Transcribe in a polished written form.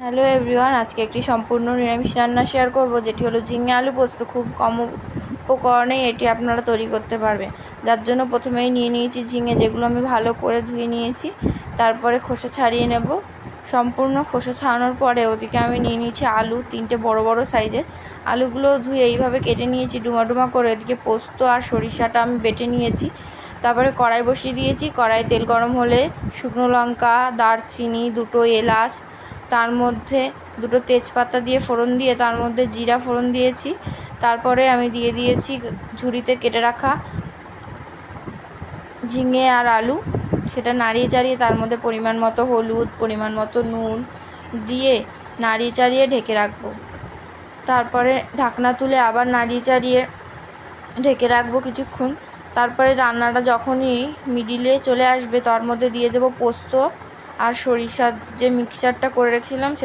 Hello everyone, আজকে একটি সম্পূর্ণ নিরামিষ রান্না শেয়ার করব, যেটি হলো ঝিঙে আলু পোস্ত। খুব কম উপকরণেই এটি আপনারা তৈরি করতে পারবেন। যার জন্য প্রথমেই নিয়ে নিয়েছি ঝিঙে, যেগুলো আমি ভালো করে ধুয়ে নিয়েছি। তারপরে খোসা ছাড়িয়ে নেব। সম্পূর্ণ খোসা ছাড়ানোর পরে ওদিকে আমি নিয়ে নিয়েছি আলু, 3টে বড় বড় সাইজের। আলুগুলো ধুয়ে এইভাবে কেটে নিয়েছি ডুমা ডুমা করে। এদিকে পোস্ত আর সরিষাটা আমি বেটে নিয়েছি। তারপরে কড়াই বসিয়ে দিয়েছি। কড়াই তেল গরম হলে শুকনো লঙ্কা, দারচিনি, 2টো এলাচ, তার মধ্যে 2টো তেজপাতা দিয়ে ফোড়ন দিয়ে তার মধ্যে জিরা ফোড়ন দিয়েছি। তারপরে আমি দিয়ে দিয়েছি ঝুড়িতে কেটে রাখা ঝিঙে আর আলু। সেটা নাড়িয়ে চাড়িয়ে তার মধ্যে পরিমাণ মতো হলুদ, পরিমাণ মতো নুন দিয়ে নাড়িয়ে চাড়িয়ে ঢেকে রাখবো। তারপরে ঢাকনা তুলে আবার নাড়িয়ে চাড়িয়ে ঢেকে রাখবো কিছুক্ষণ। তারপরে রান্নাটা যখনই মিডিলে চলে আসবে তার মধ্যে দিয়ে দেবো পোস্ত আর সরিষার যে মিক্সচারটা করে রেখেছিলাম